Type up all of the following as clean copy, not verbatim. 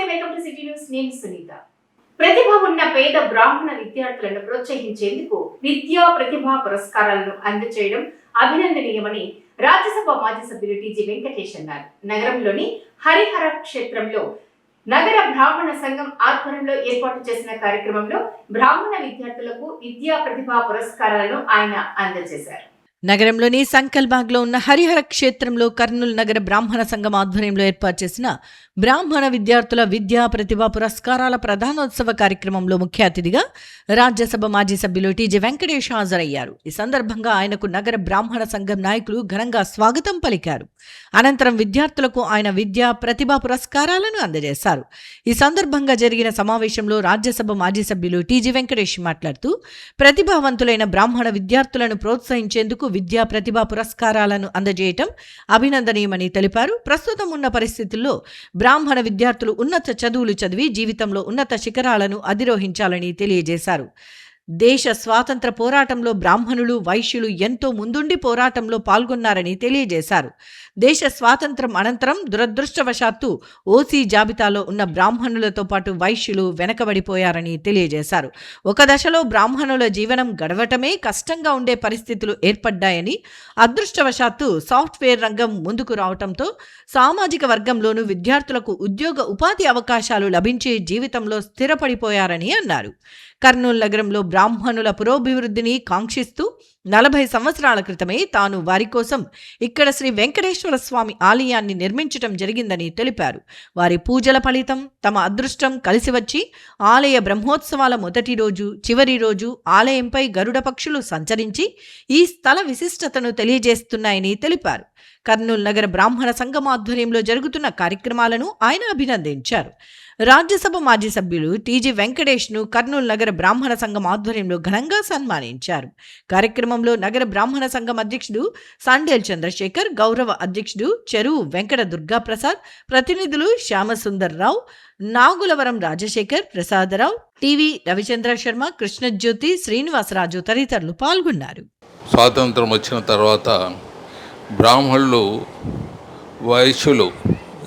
Welcome to city news. నేను సునీత. ప్రతిభ ఉన్న పేద బ్రాహ్మణ విద్యార్థులను ప్రోత్సహించేందుకు విద్యా ప్రతిభా పురస్కారాలను అందజేయడం అభినందనీయమని రాజ్యసభ మాజీ సభ్యులు టీజీ వెంకటేష్ అన్నారు. నగరంలోని హరిహర క్షేత్రంలో నగర బ్రాహ్మణ సంఘం ఆధ్వర్యంలో ఏర్పాటు చేసిన కార్యక్రమంలో బ్రాహ్మణ విద్యార్థులకు విద్యా ప్రతిభా పురస్కారాలను ఆయన అందజేశారు. నగరంలోని సంకల్బాగ్లో ఉన్న హరిహర క్షేత్రంలో కర్నూలు నగర బ్రాహ్మణ సంఘం ఆధ్వర్యంలో ఏర్పాటు చేసిన బ్రాహ్మణ విద్యార్థుల విద్యా ప్రతిభా పురస్కారాల ప్రధానోత్సవ కార్యక్రమంలో ముఖ్య అతిథిగా రాజ్యసభ మాజీ సభ్యులు టీజీ వెంకటేష్ హాజరయ్యారు. ఈ సందర్భంగా ఆయనకు నగర బ్రాహ్మణ సంఘం నాయకులు ఘనంగా స్వాగతం పలికారు. అనంతరం విద్యార్థులకు ఆయన విద్యా ప్రతిభా పురస్కారాలను అందజేశారు. ఈ సందర్భంగా జరిగిన సమావేశంలో రాజ్యసభ మాజీ సభ్యులు టీజీ వెంకటేష్ మాట్లాడుతూ ప్రతిభావంతులైన బ్రాహ్మణ విద్యార్థులను ప్రోత్సహించేందుకు విద్యా ప్రతిభా పురస్కారాలను అందజేయటం అభినందనీయమని తెలిపారు. ప్రస్తుతం ఉన్న పరిస్థితుల్లో బ్రాహ్మణ విద్యార్థులు ఉన్నత చదువులు చదివి జీవితంలో ఉన్నత శిఖరాలను అధిరోహించాలని తెలియజేశారు. దేశ స్వాతంత్ర పోరాటంలో బ్రాహ్మణులు వైశ్యులు ఎంతో ముందుండి పోరాటంలో పాల్గొన్నారని తెలియజేశారు. దేశ స్వాతంత్రం అనంతరం దురదృష్టవశాత్తు ఓసీ జాబితాలో ఉన్న బ్రాహ్మణులతో పాటు వైశ్యులు వెనకబడిపోయారని తెలియజేశారు. ఒక దశలో బ్రాహ్మణుల జీవనం గడవటమే కష్టంగా ఉండే పరిస్థితులు ఏర్పడ్డాయని, అదృష్టవశాత్తు సాఫ్ట్వేర్ రంగం ముందుకు రావటంతో సామాజిక వర్గంలోనూ విద్యార్థులకు ఉద్యోగ ఉపాధి అవకాశాలు లభించి జీవితంలో స్థిరపడిపోయారని అన్నారు. కర్నూలు నగరంలో బ్రాహ్మణుల పురోభివృద్ధిని కాంక్షిస్తూ 40 సంవత్సరాల క్రితమే తాను వారి కోసం ఇక్కడ శ్రీ వెంకటేశ్వర స్వామి ఆలయాన్ని నిర్మించటం జరిగిందని తెలిపారు. వారి పూజల ఫలితం తమ అదృష్టం కలిసి వచ్చి ఆలయ బ్రహ్మోత్సవాల మొదటి రోజు చివరి రోజు ఆలయంపై గరుడ పక్షులు సంచరించి ఈ స్థల విశిష్టతను తెలియజేస్తున్నాయని తెలిపారు. కర్నూలు నగర బ్రాహ్మణ సంఘం ఆధ్వర్యంలో జరుగుతున్న కార్యక్రమాలను ఆయన అభినందించారు. రాజ్యసభ మాజీ సభ్యులు టీజీ వెంకటేష్ను కర్నూలు నగర బ్రాహ్మణ సంఘం ఆధ్వర్యంలో ఘనంగా సన్మానించారు. కార్యక్రమంలో నగర బ్రాహ్మణ సంఘం అధ్యక్షుడు సండేల్ చంద్రశేఖర్, గౌరవ అధ్యక్షుడు చెరువు వెంకట దుర్గాప్రసాద్, ప్రతినిధులు శ్యామసుందర్రావు, నాగులవరం రాజశేఖర్, ప్రసాదరావు, టీవీ రవిచంద్ర శర్మ, కృష్ణజ్యోతి, శ్రీనివాసరాజు తదితరులు పాల్గొన్నారు. స్వాతంత్రం వచ్చిన తర్వాత బ్రాహ్మణులు వైశ్యులు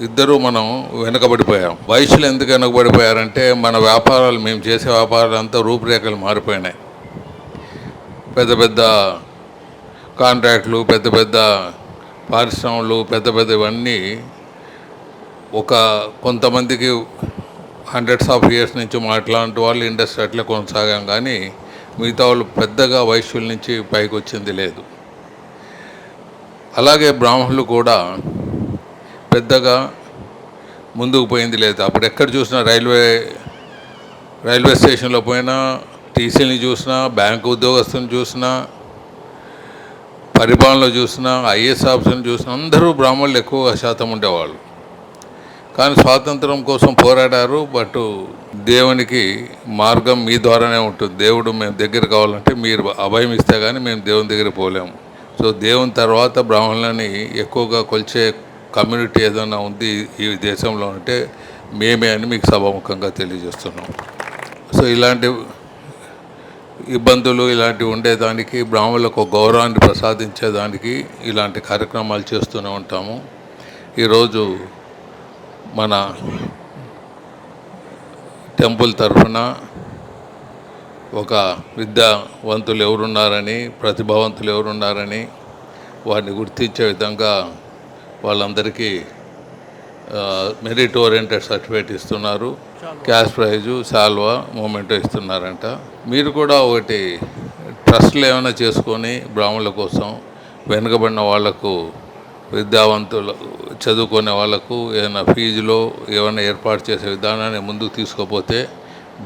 ఇద్దరూ మనం వెనకబడిపోయాం. వైశ్యులు ఎందుకు వెనకబడిపోయారంటే మన వ్యాపారాలు, మేము చేసే వ్యాపారాలు అంతా రూపురేఖలు మారిపోయినాయి. పెద్ద పెద్ద కాంట్రాక్టులు, పెద్ద పెద్ద పారిశ్రమలు, పెద్ద పెద్దవన్నీ కొంతమందికి హండ్రెడ్స్ ఆఫ్ ఇయర్స్ నుంచి మాట్లాంటి వాళ్ళు ఇండస్ట్రీ అట్లే కొనసాగాం. కానీ మిగతా వాళ్ళు పెద్దగా వైశ్యుల నుంచి పైకి వచ్చింది లేదు. అలాగే బ్రాహ్మణులు కూడా పెద్దగా ముందుకు పోయింది లేదు. అప్పుడు ఎక్కడ చూసినా రైల్వే స్టేషన్లో పోయినా, టీసీని చూసినా, బ్యాంకు ఉద్యోగస్తుని చూసినా, పరిపాలనలో చూసినా, ఐఏఎస్ ఆఫీసర్ని చూసినా అందరూ బ్రాహ్మణులు ఎక్కువ శాతం ఉండేవాళ్ళు. కానీ స్వాతంత్రం కోసం పోరాడారు. బట్ దేవునికి మార్గం మీ ద్వారానే ఉంటుంది. దేవుడు మేము దగ్గర కావాలంటే మీరు అభయం ఇస్తే కానీ మేము దేవుని దగ్గర పోలేము. సో దేవుని తర్వాత బ్రాహ్మణులని ఎక్కువగా కొలిచే కమ్యూనిటీ ఏదైనా ఉంది ఈ దేశంలో అంటే మేమే అని మీకు సభాముఖంగా తెలియజేస్తున్నాం. సో ఇలాంటి ఇబ్బందులు ఇలాంటివి ఉండేదానికి, బ్రాహ్మణులకు గౌరవాన్ని ప్రసాదించేదానికి ఇలాంటి కార్యక్రమాలు చేస్తూనే ఉంటాము. ఈరోజు మన టెంపుల్ తరఫున ఒక విద్యావంతులు ఎవరున్నారని, ప్రతిభావంతులు ఎవరున్నారని వారిని గుర్తించే విధంగా వాళ్ళందరికీ మెరిట్ ఓరియంటెడ్ సర్టిఫికేట్ ఇస్తున్నారు. క్యాష్ ప్రైజు, శాల్వా, మూమెంటో ఇస్తున్నారంట. మీరు కూడా ఒకటి ట్రస్ట్లు ఏమైనా చేసుకొని బ్రాహ్మణుల కోసం, వెనుకబడిన వాళ్లకు, విద్యావంతులు చదువుకునే వాళ్లకు ఏమైనా ఫీజులో ఏమైనా ఏర్పాటు చేసే విధానాన్ని ముందుకు తీసుకుపోతే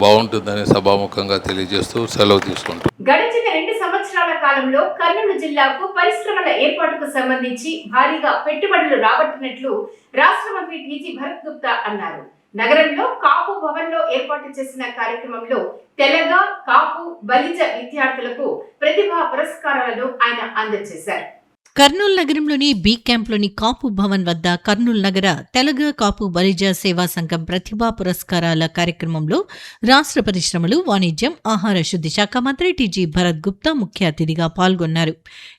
బాగుంటుందని సభాముఖంగా తెలియజేస్తూ సెలవు తీసుకుంటాం. గడిచిన 2 సంవత్సరాల కాలంలో కర్నూలు జిల్లాకు పరిశ్రమల ఏర్పాటుకు సంబంధించి భారీగా పెట్టుబడులు రాబట్టినట్లు రాష్ట్ర మంత్రి టీజీ భరత్ గుప్తా అన్నారు. నగరంలో కాపు భవన్ లో ఏర్పాటు చేసిన కార్యక్రమంలో తెలంగ, కాపు, బలిజ విద్యార్థులకు ప్రతిభా పురస్కారాలను ఆయన అందజేశారు. కర్నూలు నగరంలోని బి క్యాంప్లోని కాపు భవన్ వద్ద కర్నూలు నగర తెలగ కాపు బలిజ సేవా సంఘం ప్రతిభా పురస్కారాల కార్యక్రమంలో రాష్ట్ర పరిశ్రమలు, వాణిజ్యం, ఆహార శుద్ధి శాఖ మంత్రి టీజీ భరత్ గుప్తా ముఖ్య అతిథిగా పాల్గొన్నారు.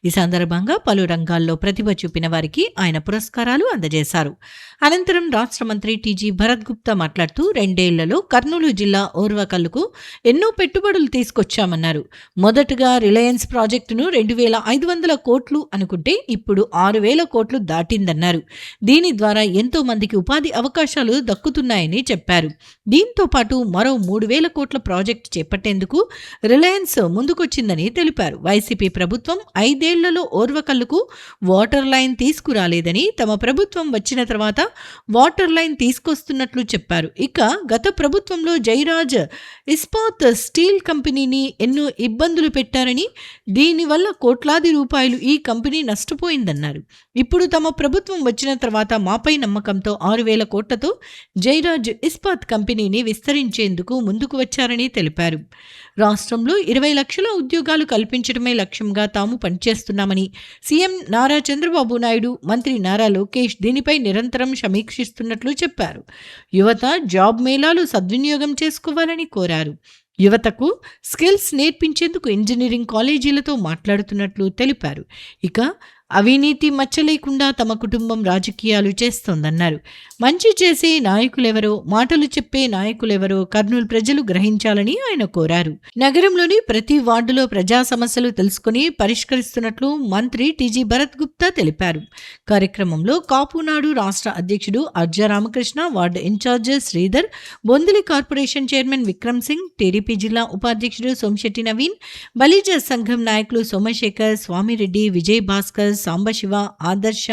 ఈ సందర్భంగా పలు రంగాల్లో ప్రతిభ చూపిన వారికి ఆయన పురస్కారాలు అందజేశారు. అనంతరం రాష్ట్ర మంత్రి టీజీ భరత్ గుప్తా మాట్లాడుతూ 2 ఏళ్లలో కర్నూలు జిల్లా ఓర్వకల్లుకు ఎన్నో పెట్టుబడులు తీసుకొచ్చామన్నారు. మొదటగా రిలయన్స్ ప్రాజెక్టును 2,500 కోట్లు అనుకుంటే ఇప్పుడు 6,000 కోట్లు దాటిందన్నారు. దీని ద్వారా ఎంతో మందికి ఉపాధి అవకాశాలు దక్కుతున్నాయని చెప్పారు. దీంతో పాటు మరో 3,000 కోట్ల ప్రాజెక్టు చేపట్టేందుకు రిలయన్స్ ముందుకొచ్చిందని తెలిపారు. వైసీపీ ప్రభుత్వం 5 ఏళ్లలో ఓర్వకల్లుకు వాటర్ లైన్ తీసుకురాలేదని, తమ ప్రభుత్వం వచ్చిన తర్వాత వాటర్ లైన్ తీసుకొస్తున్నట్లు చెప్పారు. ఇక గత ప్రభుత్వంలో జైరాజ్ ఇస్పాత్ స్టీల్ కంపెనీని ఎన్నో ఇబ్బందులు పెట్టారని, దీనివల్ల కోట్లాది రూపాయలు ఈ కంపెనీ నష్టపోయిందన్నారు. ఇప్పుడు తమ ప్రభుత్వం వచ్చిన తర్వాత మాపై నమ్మకంతో 6,000 కోట్లతో జైరాజ్ ఇస్పాత్ కంపెనీని విస్తరించేందుకు ముందుకు వచ్చారని తెలిపారు. రాష్ట్రంలో 20 లక్షల ఉద్యోగాలు కల్పించడమే లక్ష్యంగా తాము పనిచేస్తున్నామని సీఎం నారా చంద్రబాబు నాయుడు, మంత్రి నారా లోకేష్ దీనిపై నిరంతరం సమీక్షిస్తున్నట్లు చెప్పారు. యువత జాబ్ మేళాలు సద్వినియోగం చేసుకోవాలని కోరారు. యువతకు స్కిల్స్ నేర్పించేందుకు ఇంజనీరింగ్ కాలేజీలతో మాట్లాడుతున్నట్లు తెలిపారు. ఇక అవినీతి మచ్చ లేకుండా తమ కుటుంబం రాజకీయాలు చేస్తోందన్నారు. మంచి చేసే నాయకులెవరో, మాటలు చెప్పే నాయకులెవరో కర్నూలు ప్రజలు గ్రహించాలని ఆయన కోరారు. నగరంలోని ప్రతి వార్డులో ప్రజా సమస్యలు తెలుసుకుని పరిష్కరిస్తున్నట్లు మంత్రి టీజీ భరత్ గుప్తా తెలిపారు. కార్యక్రమంలో కాపునాడు రాష్ట్ర అధ్యక్షుడు Arja Ramakrishna, ward in charge Sridhar, Bondili corporation chairman Vikram Singh, TDP జిల్లా ఉపాధ్యక్షుడు సోమశెట్టి నవీన్, బలిజ సంఘం నాయకులు సోమశేఖర్, స్వామిరెడ్డి, విజయ్ భాస్కర్, సాంబశివ, ఆదర్శ,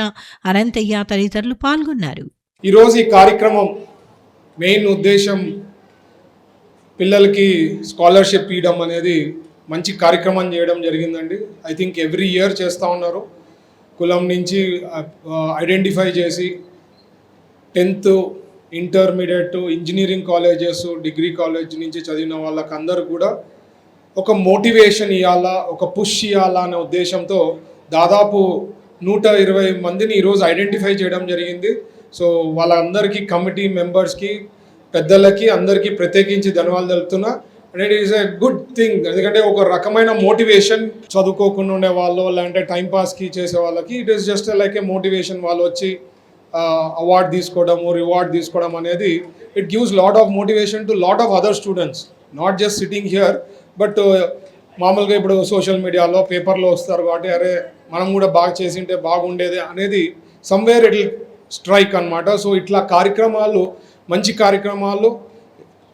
అనంతయ్య తదితరులు పాల్గొన్నారు. ఈరోజు ఈ కార్యక్రమం మెయిన్ ఉద్దేశం పిల్లలకి స్కాలర్షిప్ ఇవ్వడం అనేది మంచి కార్యక్రమం చేయడం జరిగిందండి. ఐ థింక్ ఎవ్రీ ఇయర్ చేస్తూ ఉన్నారు. కులం నుంచి ఐడెంటిఫై చేసి 10th, intermediate, engineering colleges, degree college నుంచి చదివిన వాళ్ళకి అందరూ కూడా ఒక మోటివేషన్ ఇవ్వాలా, ఒక పుష్ ఇవ్వాలా అనే ఉద్దేశంతో దాదాపు 120 మందిని ఈరోజు ఐడెంటిఫై చేయడం జరిగింది. సో వాళ్ళందరికీ, కమిటీ మెంబర్స్కి, పెద్దలకి అందరికీ ప్రత్యేకించి ధన్యవాదాలు తెలుపుతున్నా. And it is a good thing. ఎందుకంటే ఒక రకమైన మోటివేషన్, చదువుకోకుండా ఉండే వాళ్ళు లేదంటే టైంపాస్కి చేసే వాళ్ళకి it is just like A motivation. వాళ్ళు వచ్చి అవార్డు తీసుకోవడము, రివార్డ్ తీసుకోవడం అనేది it gives lot of motivation to lot of other students, not just sitting here. But మామూలుగా ఇప్పుడు సోషల్ మీడియాలో, పేపర్లో వస్తారు కాబట్టి అరే మనం కూడా బాగా చేసింటే బాగుండేది అనేది సమ్వేర్ ఇట్ విల్ స్ట్రైక్ అనమాట. సో ఇట్లా కార్యక్రమాలు, మంచి కార్యక్రమాలు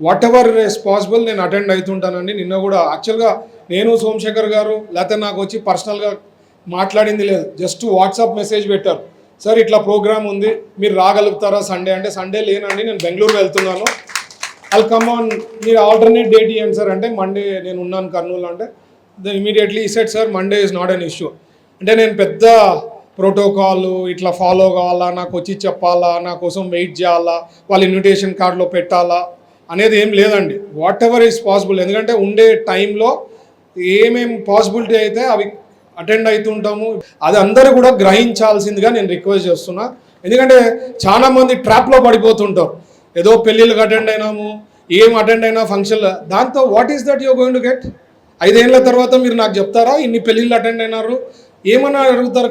వాట్ ఎవర్ ఇస్ పాసిబుల్ నేను అటెండ్ అవుతుంటానండి. నిన్న కూడా యాక్చువల్గా నేను, సోమశేఖర్ గారు లేకపోతే నాకు వచ్చి పర్సనల్గా మాట్లాడింది లేదు. జస్ట్ వాట్సాప్ మెసేజ్ పెట్టారు, సార్ ఇట్లా ప్రోగ్రామ్ ఉంది, మీరు రాగలుగుతారా సండే అంటే. సండే లేనండి, నేను బెంగళూరు వెళ్తున్నాను, ఐల్ కమ్ ఆన్, మీరు ఆల్టర్నేట్ డేట్ ఇవ్వండి సార్ అంటే. మండే నేను ఉన్నాను కర్నూలు అంటే. దెన్ ఇమీడియట్లీ ఈ set sir Monday is not an issue. అంటే నేను పెద్ద ప్రోటోకాల్ ఇట్లా ఫాలో కావాలా, నాకు వచ్చి చెప్పాలా, నా కోసం వెయిట్ చేయాలా, వాళ్ళ ఇన్విటేషన్ కార్డులో పెట్టాలా అనేది ఏం లేదండి. What ever is possible. ఎందుకంటే ఉండే టైంలో ఏమేమి పాసిబిలిటీ అయితే అవి అటెండ్ అవుతుంటాము. అది అందరూ కూడా గ్రహించాల్సిందిగా నేను రిక్వెస్ట్ చేస్తున్నా. ఎందుకంటే చాలామంది ట్రాప్లో పడిపోతుంటారు. ఏదో పెళ్ళిళ్ళకి అటెండ్ అయినాము, ఏం అటెండ్ అయినా ఫంక్షన్లో, దాంతో what is that you're going to get? 5 ఏళ్ళ తర్వాత మీరు నాకు చెప్తారా ఇన్ని పెళ్ళిళ్ళు అటెండ్ అయినారు? ఏమన్నా అడుగుతారు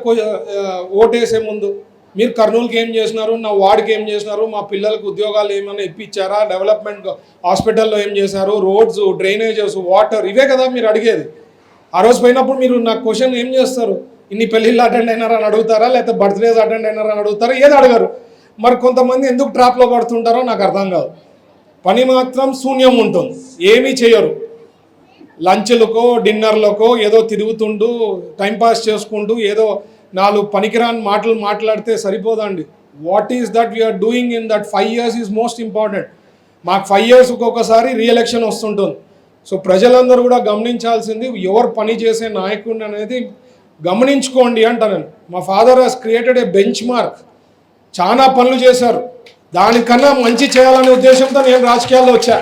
ఓటేసే ముందు? మీరు కర్నూలుకి ఏం చేసినారు, నా వార్డుకి ఏం చేసినారు, మా పిల్లలకు ఉద్యోగాలు ఏమైనా ఇప్పించారా, డెవలప్మెంట్ హాస్పిటల్లో ఏం చేశారు, రోడ్స్, డ్రైనేజెస్, వాటర్, ఇవే కదా మీరు అడిగేది. ఆ రోజు పోయినప్పుడు మీరు నాకు క్వశ్చన్ ఏం చేస్తారు? ఇన్ని పెళ్ళిళ్ళు అటెండ్ అయినారని అడుగుతారా, లేకపోతే బర్త్డేస్ అటెండ్ అయినారని అడుగుతారా? ఏది అడగరు. మరి కొంతమంది ఎందుకు ట్రాప్లో పడుతుంటారో నాకు అర్థం కాదు. పని మాత్రం శూన్యం ఉంటుంది, ఏమీ చేయరు. లంచ్లకో, డిన్నర్లకో ఏదో తిరుగుతుంటూ, టైంపాస్ చేసుకుంటూ ఏదో 4 పనికిరాని మాటలు మాట్లాడితే సరిపోదండి. What is that we are doing in that 5 years is most important. మాకు 5 years ఒక్కొక్కసారి రీఎలక్షన్ వస్తుంటుంది. సో ప్రజలందరూ కూడా గమనించాల్సింది ఎవరు పని చేసే నాయకుడిని అనేది గమనించుకోండి అంటాను. మా father has created a bench mark. చాలా పనులు చేశారు, దానికన్నా మంచి చేయాలనే ఉద్దేశంతో నేను రాజకీయాల్లో వచ్చా.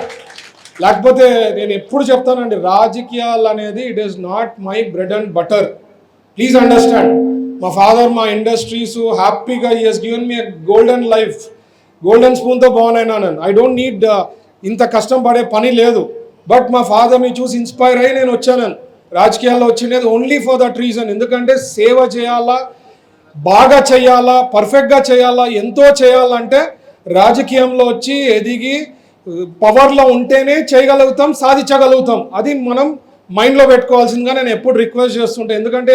లేకపోతే నేను ఎప్పుడు చెప్తానండి, రాజకీయాలు అనేది it is not my bread and butter. Please understand. మా ఫాదర్ మా ఇండస్ట్రీస్ హ్యాపీగా ఈ he's given me golden life, golden స్పూన్తో బాగున్నాను నేను. ఐ డోంట్ నీడ్ ఇంత కష్టం పడే పని లేదు. బట్ మా ఫాదర్ని చూసి ఇన్స్పైర్ అయ్యి నేను వచ్చాను. రాజకీయాల్లో వచ్చినది ఓన్లీ ఫర్ దట్ రీజన్. ఎందుకంటే సేవ చేయాలా, బాగా చేయాలా, పర్ఫెక్ట్గా చేయాలా, ఎంతో చేయాలంటే రాజకీయంలో వచ్చి ఎదిగి పవర్లో ఉంటేనే చేయగలుగుతాం, సాధించగలుగుతాం. అది మనం మైండ్లో పెట్టుకోవాల్సిందిగా నేను ఎప్పుడు రిక్వెస్ట్ చేస్తుంటాను. ఎందుకంటే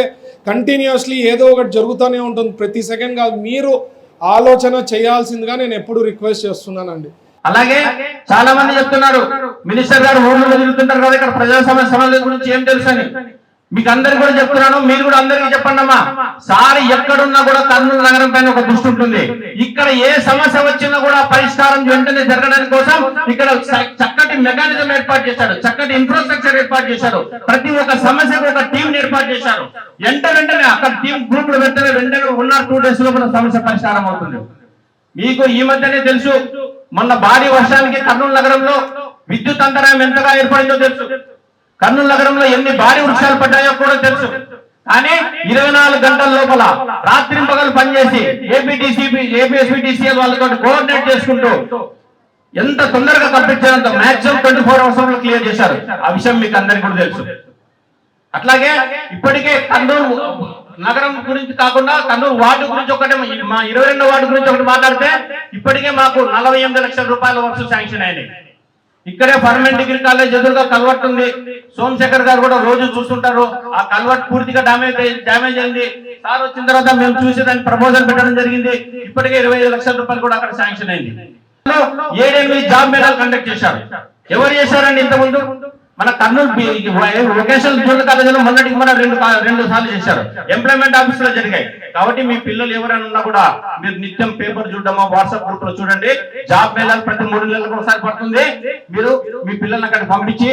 కంటిన్యూస్లీ ఏదో ఒకటి జరుగుతూనే ఉంటుంది ప్రతి సెకండ్. కాదు, మీరు ఆలోచన చేయాల్సిందిగా నేను ఎప్పుడు రిక్వెస్ట్ చేస్తున్నానండి. అలాగే చాలా మంది చెప్తున్నారు మినిస్టర్ గారు ఊర్లో తిరుగుతుంటారు కదా, ఇక్కడ ప్రజా సమస్యల గురించి ఏం తెలుసు అని. మీకు అందరికి కూడా చెప్తున్నాను, మీరు కూడా అందరికీ చెప్పండి అమ్మా. సార్ ఎక్కడున్నా కూడా కర్నూలు నగరం పైన ఒక దృష్టి ఉంటుంది. ఇక్కడ ఏ సమస్య వచ్చినా కూడా పరిష్కారం వెంటనే జరగడానికి కోసం ఇక్కడ చక్కటి మెకానిజం ఏర్పాటు చేశాడు, చక్కటి ఇన్ఫ్రాస్ట్రక్చర్ ఏర్పాటు చేశారు. ప్రతి ఒక్క సమస్యకు ఒక టీం ఏర్పాటు చేశారు. వెంటనే అక్కడ టీం గ్రూపులు వెంటనే 1 or 2 days లో కూడా సమస్య పరిష్కారం అవుతుంది. మీకు ఈ మధ్యనే తెలుసు, మొన్న భారీ వర్షానికి కర్నూలు నగరంలో విద్యుత్ అంతరాయం ఎంతగా ఏర్పడిందో తెలుసు. కర్నూలు నగరంలో ఎన్ని భారీ వృక్షాలు పడ్డాయో కూడా తెలుసు. కానీ 24 గంటల లోపల రాత్రి పగలు పనిచేసి ఏపీఎస్పీటీసీఎల్ వాళ్ళతో కోఆర్డినేట్ చేసుకుంటూ ఎంత తొందరగా కంప్లీట్ చేయాలంత మాక్సిమం 24 hours లో క్లియర్ చేశారు. ఆ విషయం మీకు అందరికీ కూడా తెలుసు. అట్లాగే ఇప్పటికే కర్నూలు నగరం గురించి కాకుండా కర్నూలు వార్డు గురించి ఒకటి, మా 22వ వార్డు గురించి ఒకటి మాట్లాడితే ఇప్పటికే మాకు 48 లక్షల రూపాయల వర్క్స్ శాంక్షన్ అయినాయి. ఇక్కడే పర్మనెంట్ డిగ్రీ కాలేజ్ ఎదురుగా కల్వర్ట్ ఉంది. సోమశేఖర్ గారు కూడా రోజు చూస్తుంటారు. ఆ కల్వర్ట్ పూర్తిగా డ్యామేజ్ అయింది. సార్ వచ్చిన తర్వాత మేము చూసి దాన్ని ప్రపోజల్ పెట్టడం జరిగింది. ఇప్పటికే 25 లక్షల రూపాయలు కూడా అక్కడ శాంక్షన్ అయింది. 7 జాబ్ మేళాలు కండక్ట్ చేశారు. ఎవరు చేశారండి ఇంతకుముందు? మన కర్నూలు వొకేషనల్ జూనియర్ కాలేజీలో మొన్నటికి మన 2 సార్లు చేశారు. ఎంప్లాయ్మెంట్ ఆఫీస్ లో జరిగాయి. కాబట్టి మీ పిల్లలు ఎవరైనా ఉన్నా కూడా మీరు నిత్యం పేపర్ చూడడమో వాట్సాప్ గ్రూప్ లో చూడండి. జాబ్ మేళాలు ప్రతి 3 నెలలకు ఒకసారి పడుతుంది. మీరు మీ పిల్లల్ని అక్కడ పంపించి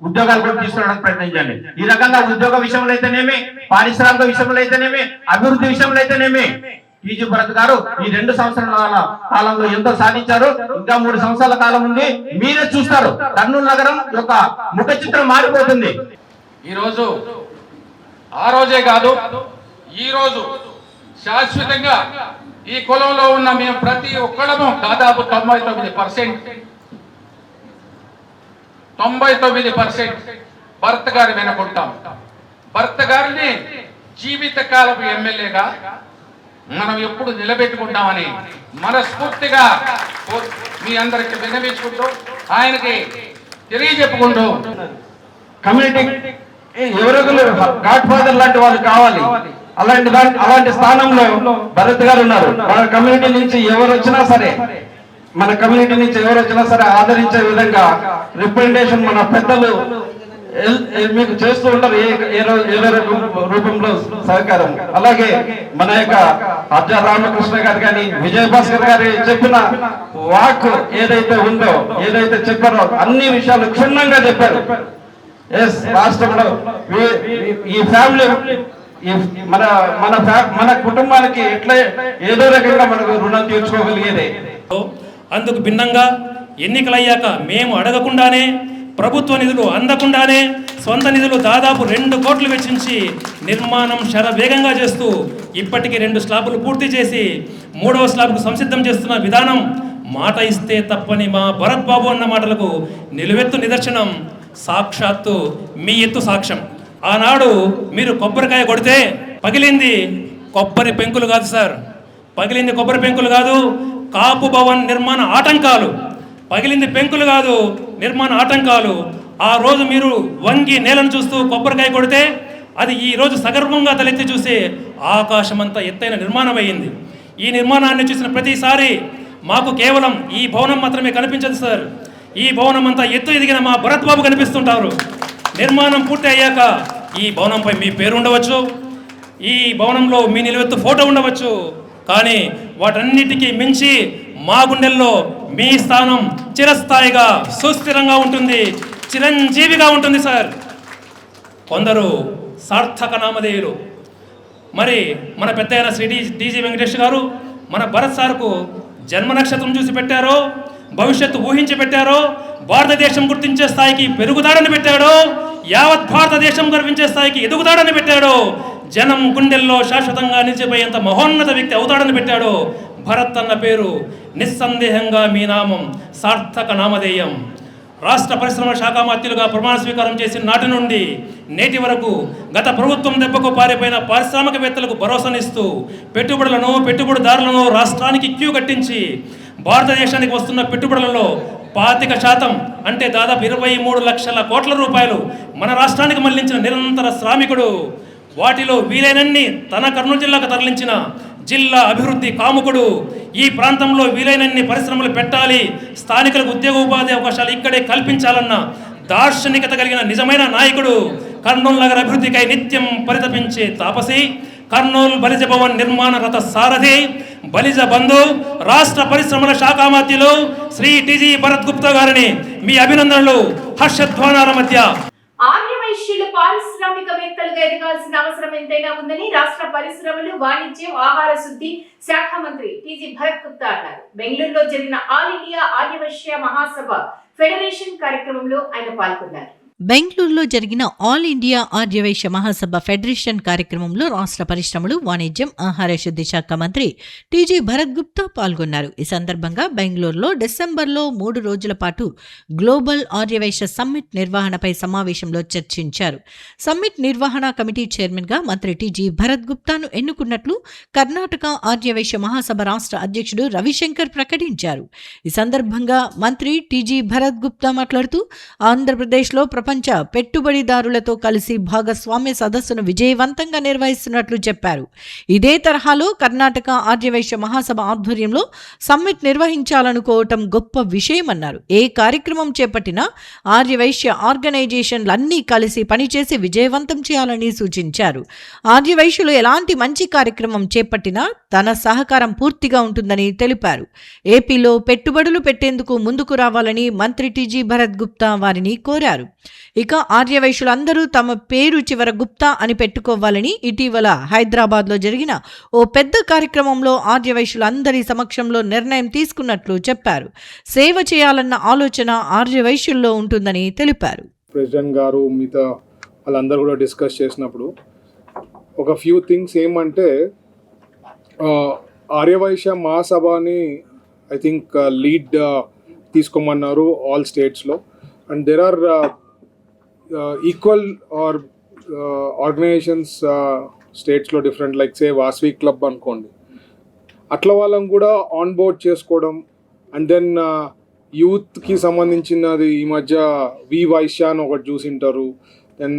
ఉద్యోగాలు కూడా తీసుకురావడానికి ప్రయత్నించండి. ఈ రకంగా ఉద్యోగ విషయంలో అయితేనేమి, పారిశ్రామిక విషయంలో అయితేనేమి, అభివృద్ధి విషయంలో అయితేనేమి టీజీ భరత్ గారు ఈ 2 సంవత్సరాల కాలంలో ఎంతో సాధించారు. ఇంకా 3 సంవత్సరాల కాలం ఉంది. మీరే చూస్తారు కర్నూలు నగరం యొక్క ముఖ చిత్రం మారిపోతుంది. ఈ రోజు ఆ రోజే కాదు, ఈ రోజు శాశ్వతంగా ఈ కులంలో ఉన్న మేము ప్రతి ఒక్కడము దాదాపు 99% భరత్ గారి వెనుకుంటాం. భరత్ గారిని జీవితకాలపు ఎమ్మెల్యేగా మనం ఎప్పుడు నిలబెట్టుకుంటామని మనస్ఫూర్తిగా మీ అందరికి విన్నవించుకుంటూ ఆయనకి తెలియజెప్పుకుంటూ, కమ్యూనిటీ ఎవరొకరు గాడ్ ఫాదర్ లాంటి వాళ్ళు కావాలి. అలాంటి స్థానంలో భరత్ గారు ఉన్నారు. మన కమ్యూనిటీ నుంచి ఎవరు వచ్చినా సరే ఆదరించే విధంగా రిప్రజెంటేషన్ మన పెద్దలు మీకు చేస్తూ ఉంటారు ఏదో రూపంలో సహకారం. అలాగే మన యొక్క అర్జా రామకృష్ణ గారు కానీ విజయభాస్కర్ గారు చెప్పిన వాక్ ఏదైతే ఉందో, ఏదైతే చెప్పారో అన్ని విషయాలు క్షుణ్ణంగా చెప్పారు. రాష్ట్రంలో ఈ ఫ్యామిలీ మన కుటుంబానికి ఎట్లా ఏదో రకంగా మనకు రుణం తీర్చుకోగలిగేది. అందుకు భిన్నంగా ఎన్నికలయ్యాక మేము అడగకుండానే, ప్రభుత్వ నిధులు అందకుండానే సొంత నిధులు దాదాపు 2 కోట్లు వెచ్చించి నిర్మాణం శరవేగంగా చేస్తూ ఇప్పటికీ 2 స్లాబులు పూర్తి చేసి 3వ స్లాబ్కు సంసిద్ధం చేస్తున్న విధానం మాట ఇస్తే తప్పని మా భరత్ బాబు అన్న మాటలకు నిలువెత్తు నిదర్శనం. సాక్షాత్తు మీ ఎత్తు సాక్ష్యం. ఆనాడు మీరు కొబ్బరికాయ కొడితే పగిలింది కొబ్బరి పెంకులు కాదు సార్, పగిలింది కొబ్బరి పెంకులు కాదు, కాపు భవన్ నిర్మాణ ఆటంకాలు. పగిలింది పెంకులు కాదు, నిర్మాణ ఆటంకాలు. ఆ రోజు మీరు వంగి నేలను చూస్తూ కొబ్బరికాయ కొడితే అది ఈ రోజు సగర్వంగా తలెత్తి చూసి ఆకాశమంతా ఎత్తైన నిర్మాణం అయ్యింది. ఈ నిర్మాణాన్ని చూసిన ప్రతిసారి మాకు కేవలం ఈ భవనం మాత్రమే కనిపించదు సార్. ఈ భవనం అంతా ఎత్తు ఎదిగిన మా భరత్ బాబు కనిపిస్తుంటారు. నిర్మాణం పూర్తి అయ్యాక ఈ భవనంపై మీ పేరు ఉండవచ్చు, ఈ భవనంలో మీ నిలువెత్తు ఫోటో ఉండవచ్చు. కానీ వాటన్నిటికీ మించి మా గుండెల్లో మీ స్థానం చిరస్థాయిగా సుస్థిరంగా ఉంటుంది, చిరంజీవిగా ఉంటుంది సార్. కొందరు సార్థక నామధేయులు. మరి మన పెద్ద అయిన శ్రీ టీజీ వెంకటేష్ గారు మన భరత్ సార్కు జన్మ నక్షత్రం చూసి పెట్టారో, భవిష్యత్తు ఊహించి పెట్టారో, భారతదేశం గుర్తించే స్థాయికి పెరుగుతాడని పెట్టాడో, యావత్ భారతదేశం గర్వించే స్థాయికి ఎదుగుతాడని పెట్టాడో, జనం గుండెల్లో శాశ్వతంగా నిలిచిపోయేంత మహోన్నత వ్యక్తి అవుతాడని పెట్టాడో భరత్ అన్న పేరు. నిస్సందేహంగా మీ నామం సార్థక నామధేయం. రాష్ట్ర పరిశ్రమల శాఖ మంత్రులుగా ప్రమాణ స్వీకారం చేసిన నాటి నుండి నేటి వరకు గత ప్రభుత్వం దెబ్బకు పారిపోయిన పారిశ్రామికవేత్తలకు భరోసానిస్తూ పెట్టుబడుదారులను రాష్ట్రానికి క్యూ కట్టించి భారతదేశానికి వస్తున్న పెట్టుబడులలో 25% అంటే దాదాపు 23 లక్షల కోట్ల రూపాయలు మన రాష్ట్రానికి మళ్లించిన నిరంతర శ్రామికుడు. వాటిలో వీలైనన్ని తన కర్నూలు జిల్లాకు తరలించిన జిల్లా అభివృద్ధి కాముకుడు. ఈ ప్రాంతంలో వీలైనన్ని పరిశ్రమలు పెట్టాలి, స్థానికులకు ఉద్యోగ ఉపాధి అవకాశాలు ఇక్కడే కల్పించాలన్న దార్శనికత కలిగిన నిజమైన నాయకుడు. కర్నూలు నగర అభివృద్ధికై నిత్యం పరితపించే తాపసి, కర్నూలు బలిజ భవన్ నిర్మాణ రథ సారథి, బలిజ బంధు, రాష్ట్ర పరిశ్రమల శాఖ మంత్రులు శ్రీ టీజీ భరత్ గుప్తా గారిని మీ అభినందనలు హర్షధ్వానాల మధ్య. ఆర్యవైశ్యులు పారిశ్రామికవేత్తలుగా ఎదగాల్సిన అవసరం ఎంతైనా ఉందని రాష్ట్ర పరిశ్రమలు, వాణిజ్యం, ఆహార శుద్ధి శాఖ మంత్రి టీజీ భరత్ గుప్తా అన్నారు. బెంగళూరులో జరిగిన ఆల్ ఇండియా ఆర్యవైశ్య మహాసభ ఫెడరేషన్ కార్యక్రమంలో ఆయన పాల్గొన్నారు. బెంగళూరులో జరిగిన ఆల్ ఇండియా ఆర్యవైశ్య మహాసభ ఫెడరేషన్ కార్యక్రమంలో రాష్ట్ర పరిశ్రమలు, వాణిజ్యం, ఆహార శుద్ధి శాఖ మంత్రి టీజీ భరత్ గుప్తా పాల్గొన్నారు. ఈ సందర్భంగా బెంగళూరులో డిసెంబర్లో 3 రోజుల పాటు గ్లోబల్ ఆర్యవైశ్య సమ్మిట్ నిర్వహణపై సమావేశంలో చర్చించారు. సమ్మిట్ నిర్వహణ కమిటీ చైర్మన్గా మంత్రి టీజీ భరత్ గుప్తాను ఎన్నుకున్నట్లు కర్ణాటక ఆర్యవైశ్య మహాసభ రాష్ట్ర అధ్యక్షుడు రవిశంకర్ ప్రకటించారు. ఈ సందర్భంగా మంత్రి టీజీ భరత్ గుప్తా మాట్లాడుతూ ఆంధ్రప్రదేశ్లో ప్రపంచ పెట్టుబడిదారులతో కలిసి భాగస్వామ్య సదస్సును విజయవంతంగా నిర్వహిస్తున్నట్లు చెప్పారు. ఇదే తరహాలో కర్ణాటక ఆర్యవైశ్య మహాసభ ఆధ్వర్యంలో సమ్మిట్ నిర్వహించాలనుకోవటం గొప్ప విషయమన్నారు. ఏ కార్యక్రమం చేపట్టినా ఆర్యవైశ్య ఆర్గనైజేషన్లన్నీ కలిసి పనిచేసి విజయవంతం చేయాలని సూచించారు. ఆర్యవైశ్యులు ఎలాంటి మంచి కార్యక్రమం చేపట్టినా తన సహకారం పూర్తిగా ఉంటుందని తెలిపారు. ఏపీలో పెట్టుబడులు పెట్టేందుకు ముందుకు రావాలని మంత్రి టీజీ భరత్ గుప్తా వారిని కోరారు. ఇక ఆర్యవైశ్యులందరూ తమ పేరు చివర గుప్తా అని పెట్టుకోవాలని ఇటీవల హైదరాబాద్లో జరిగిన ఓ పెద్ద కార్యక్రమంలో ఆర్యవైశ్యులందరి సమక్షంలో నిర్ణయం తీసుకున్నట్లు చెప్పారు. సేవ చేయాలన్న ఆలోచన ఆర్యవైశ్యుల్లో ఉంటుందని తెలిపారు. ప్రెసిడెంట్ గారు మిగతా వాళ్ళందరూ కూడా డిస్కస్ చేసినప్పుడు ఒక ఫ్యూ థింగ్స్ ఏమంటే ఆర్యవైశ్య మహాసభని ఐ థింక్ లీడ్ తీసుకోమన్నారు ఆల్ స్టేట్స్లో. And there are equal are organisations స్టేట్స్లో different, like say Vasavi club అనుకోండి, అట్లా వాళ్ళని కూడా ఆన్ బోర్డ్ చేసుకోవడం. అండ్ దెన్ యూత్కి సంబంధించినది ఈ మధ్య వి వైశ్య అని ఒకటి చూసింటారు. దెన్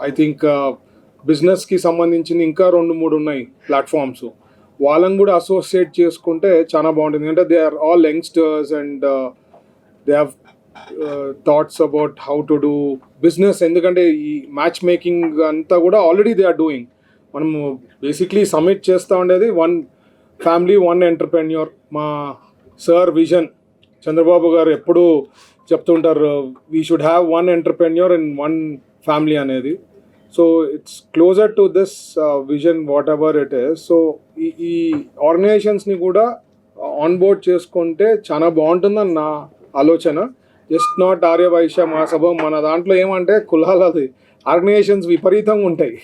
ఐ థింక్ బిజినెస్కి సంబంధించిన ఇంకా 2-3 ఉన్నాయి ప్లాట్ఫామ్స్. వాళ్ళని కూడా అసోసియేట్ చేసుకుంటే చాలా బాగుంటుంది. అంటే they are all youngsters and they have thoughts about how to do business. ఎందుకంటే ఈ మ్యాచ్ మేకింగ్ అంతా కూడా ఆల్రెడీ దే ఆర్ డూయింగ్. మనము బేసిక్లీ సబ్మిట్ చేస్తూ ఉండేది 1 ఫ్యామిలీ 1 ఎంటర్ప్రెన్యూర్. మా సార్ విజన్ చంద్రబాబు గారు ఎప్పుడూ చెప్తుంటారు, we should have 1 entrepreneur and 1 family అనేది. So it's closer to this vision whatever it is. So ఈ ఆర్గనైజేషన్స్ని కూడా ఆన్ బోర్డ్ చేసుకుంటే చాలా బాగుంటుందని నా ఆలోచన. జస్ట్ నాట్ ఆర్యవైశ్య మహాసభ. మన దాంట్లో ఏమంటే కులాలది ఆర్గనైజేషన్స్ విపరీతంగా ఉంటాయి.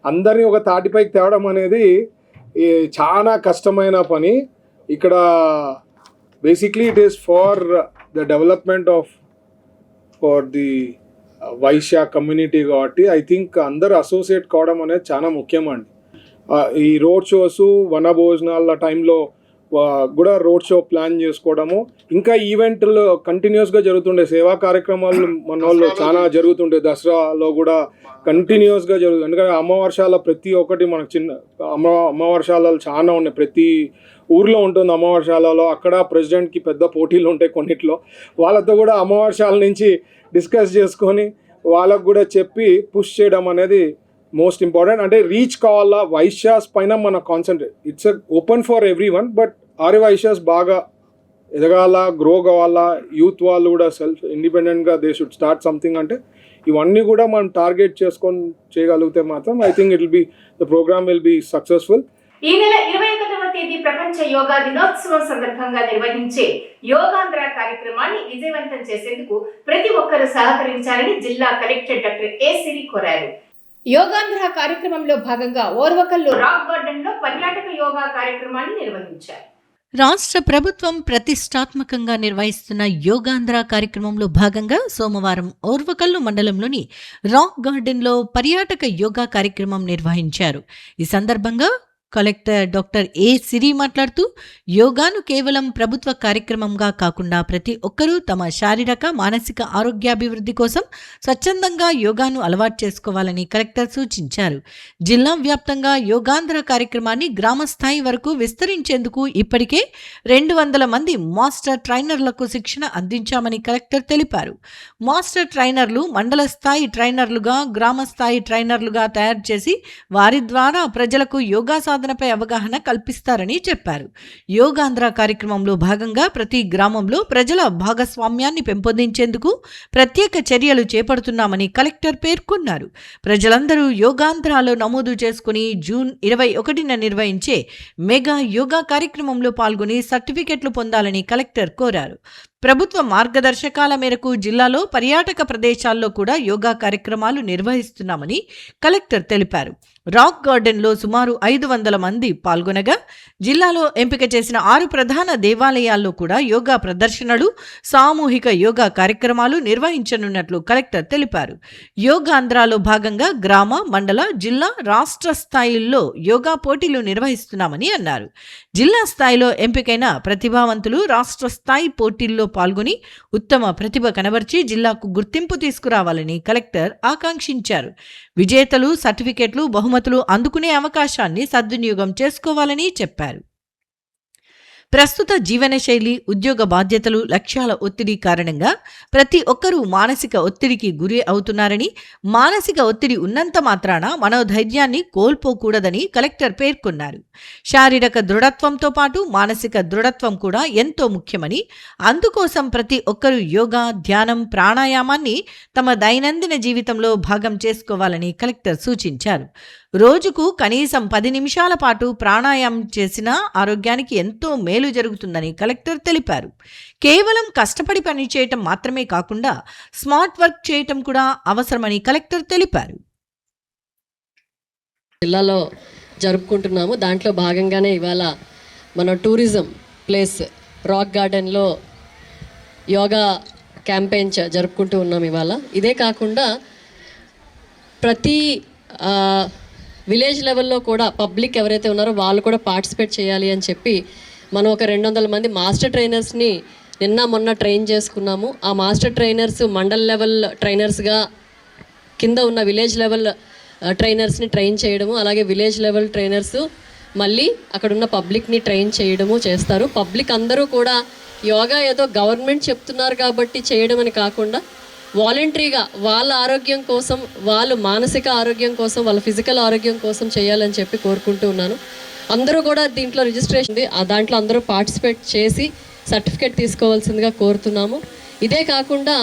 అందరినీ ఒక తాటిపైకి తేవడం అనేది చాలా కష్టమైన పని. ఇక్కడ basically it is for the development of for the Vaishya community కాబట్టి ఐ థింక్ అందరూ అసోసియేట్ కావడం అనేది చాలా ముఖ్యమండి. ఈ రోడ్ షోస్, వనభోజనాల టైంలో కూడా రోడ్ షో ప్లాన్ చేసుకోవడము, ఇంకా ఈవెంట్లు కంటిన్యూస్గా జరుగుతుండే సేవా కార్యక్రమాలు మన వాళ్ళు చాలా జరుగుతుండే. దసరాలో కూడా కంటిన్యూస్గా జరుగుతుంది. ఎందుకంటే అమ్మవర్షాల ప్రతి ఒక్కటి మనకు చిన్న అమ్మవర్షాలు చాలా ఉన్నాయి. ప్రతి ఊర్లో ఉంటుంది అమ్మవర్షాలలో. అక్కడ ప్రెసిడెంట్కి పెద్ద పోటీలు ఉంటాయి కొన్నిట్లో. వాళ్ళతో కూడా అమ్మవర్షాల నుంచి డిస్కస్ చేసుకొని వాళ్ళకు కూడా చెప్పి పుష్ చేయడం అనేది మోస్ట్ ఇంపార్టెంట్. అంటే రీచ్ కావాలా వైశ్యాస్ పైన మన concentrate. It's open for everyone, but Aryavaishyas బాగా ఎదగాల, గ్రో కావాలా. యూత్ వాళ్ళు కూడా సెల్ఫ్ ఇండిపెండెంట్గా దే షుడ్ స్టార్ట్ సంథింగ్. అంటే ఇవన్నీ కూడా మనం టార్గెట్ చేసుకొని చేయగలిగితే మాత్రం I think it will be the program will be successful. ఈ నెల 21వ తేదీ ప్రపంచ యోగా దినోత్సవం సందర్భంగా నిర్వహించే యోగాంధ్ర కార్యక్రమాన్ని విజయవంతం చేసేందుకు ప్రతి ఒక్కరూ సహకరించాలని జిల్లా కలెక్టర్ డాక్టర్ ఏ సిరి కోరారు. యోగాంధ్ర కార్యక్రమంలో భాగంగా ఓర్వకల్లు రాక్ గార్డెన్ లో పర్యాటక యోగా కార్యక్రమాన్ని నిర్వహించారు. రాష్ట్ర ప్రభుత్వం ప్రతిష్టాత్మకంగా నిర్వహిస్తున్న యోగాంధ్ర కార్యక్రమంలో భాగంగా సోమవారం ఓర్వకల్లు మండలంలోని రాక్ గార్డెన్లో పర్యాటక యోగా కార్యక్రమం నిర్వహించారు. ఈ సందర్భంగా కలెక్టర్ డాక్టర్ ఏ సిరి మాట్లాడుతూ యోగాను కేవలం ప్రభుత్వ కార్యక్రమంగా కాకుండా ప్రతి ఒక్కరూ తమ శారీరక మానసిక ఆరోగ్యాభివృద్ధి కోసం స్వచ్ఛందంగా యోగాను అలవాటు చేసుకోవాలని కలెక్టర్ సూచించారు. జిల్లా వ్యాప్తంగా యోగాంధ్ర కార్యక్రమాన్ని గ్రామ స్థాయి వరకు విస్తరించేందుకు ఇప్పటికే 200 మంది మాస్టర్ ట్రైనర్లకు శిక్షణ అందించామని కలెక్టర్ తెలిపారు. మాస్టర్ ట్రైనర్లు మండల స్థాయి ట్రైనర్లుగా, గ్రామ స్థాయి ట్రైనర్లుగా తయారు చేసి వారి ద్వారా ప్రజలకు యోగా సాధనపై అవగాహన కల్పిస్తారని చెప్పారు. యోగాంధ్ర కార్యక్రమంలో భాగంగా ప్రతి గ్రామంలో ప్రజల భాగస్వామ్యాన్ని పెంపొందించేందుకు ప్రత్యేక చర్యలు చేపడుతున్నామని కలెక్టర్ పేర్కొన్నారు. ప్రజలందరూ యోగాంధ్రలో నమోదు చేసుకుని జూన్ 21న నిర్వహించే మెగా యోగా కార్యక్రమంలో పాల్గొని సర్టిఫికెట్లు పొందాలని కలెక్టర్ కోరారు. ప్రభుత్వ మార్గదర్శకాల మేరకు జిల్లాలో పర్యాటక ప్రదేశాల్లో కూడా యోగా కార్యక్రమాలు నిర్వహిస్తున్నామని కలెక్టర్ తెలిపారు. రాక్ గార్డెన్లో సుమారు 500 మంది పాల్గొనగా జిల్లాలో ఎంపిక చేసిన 6 ప్రధాన దేవాలయాల్లో కూడా యోగా ప్రదర్శనలు, సామూహిక యోగా కార్యక్రమాలు నిర్వహించనున్నట్లు కలెక్టర్ తెలిపారు. యోగాంధ్రలో భాగంగా గ్రామ, మండల, జిల్లా, రాష్ట్ర స్థాయిల్లో యోగా పోటీలు నిర్వహిస్తున్నామని అన్నారు. జిల్లా స్థాయిలో ఎంపికైన ప్రతిభావంతులు రాష్ట్ర స్థాయి పోటీల్లో పాల్గొని ఉత్తమ ప్రతిభ కనబర్చి జిల్లాకు గుర్తింపు తీసుకురావాలని కలెక్టర్ ఆకాంక్షించారు. విజేతలు సర్టిఫికెట్లు, బహుమతులు అందుకునే అవకాశాన్ని సద్వినియోగం చేసుకోవాలని చెప్పారు. ప్రస్తుత జీవనశైలి, ఉద్యోగ బాధ్యతలు, లక్ష్యాల ఒత్తిడి కారణంగా ప్రతి ఒక్కరూ మానసిక ఒత్తిడికి గురి అవుతున్నారని, మానసిక ఒత్తిడి ఉన్నంత మాత్రాన మనోధైర్యాన్ని కోల్పోకూడదని కలెక్టర్ పేర్కొన్నారు. శారీరక దృఢత్వంతో పాటు మానసిక దృఢత్వం కూడా ఎంతో ముఖ్యమని, అందుకోసం ప్రతి ఒక్కరూ యోగా, ధ్యానం, ప్రాణాయామాన్ని తమ దైనందిన జీవితంలో భాగం చేసుకోవాలని కలెక్టర్ సూచించారు. రోజుకు కనీసం 10 నిమిషాల పాటు ప్రాణాయామం చేసినా ఆరోగ్యానికి ఎంతో మేలు జరుగుతుందని కలెక్టర్ తెలిపారు. కేవలం కష్టపడి పనిచేయటం మాత్రమే కాకుండా స్మార్ట్ వర్క్ చేయటం కూడా అవసరమని కలెక్టర్ తెలిపారు. జిల్లాలో జరుపుకుంటున్నాము. దాంట్లో భాగంగానే ఇవాళ మన టూరిజం ప్లేస్ రాక్ గార్డెన్లో యోగా క్యాంపెయిన్ జరుపుకుంటూ ఉన్నాం ఇవాళ. ఇదే కాకుండా ప్రతి విలేజ్ లెవెల్లో కూడా పబ్లిక్ ఎవరైతే ఉన్నారో వాళ్ళు కూడా పార్టిసిపేట్ చేయాలి అని చెప్పి మనం ఒక 200 మంది మాస్టర్ ట్రైనర్స్ని నిన్న మొన్న ట్రైన్ చేసుకున్నాము. ఆ మాస్టర్ ట్రైనర్స్ మండల్ లెవెల్ ట్రైనర్స్గా కింద ఉన్న విలేజ్ లెవెల్ ట్రైనర్స్ని ట్రైన్ చేయడము, అలాగే విలేజ్ లెవెల్ ట్రైనర్స్ మళ్ళీ అక్కడున్న పబ్లిక్ని ట్రైన్ చేయడము చేస్తారు. పబ్లిక్ అందరూ కూడా యోగా ఏదో గవర్నమెంట్ చెప్తున్నారు కాబట్టి చేయడం అని కాకుండా వాలంటరీగా వాళ్ళ ఆరోగ్యం కోసం, వాళ్ళ మానసిక ఆరోగ్యం కోసం, వాళ్ళ ఫిజికల్ ఆరోగ్యం కోసం చేయాలని చెప్పి కోరుకుంటూ ఉన్నాను. అందరూ కూడా దీంట్లో రిజిస్ట్రేషన్ ఉంది, దాంట్లో అందరూ పార్టిసిపేట్ చేసి సర్టిఫికేట్ తీసుకోవాల్సిందిగా కోరుతున్నాము. ఇదే కాకుండా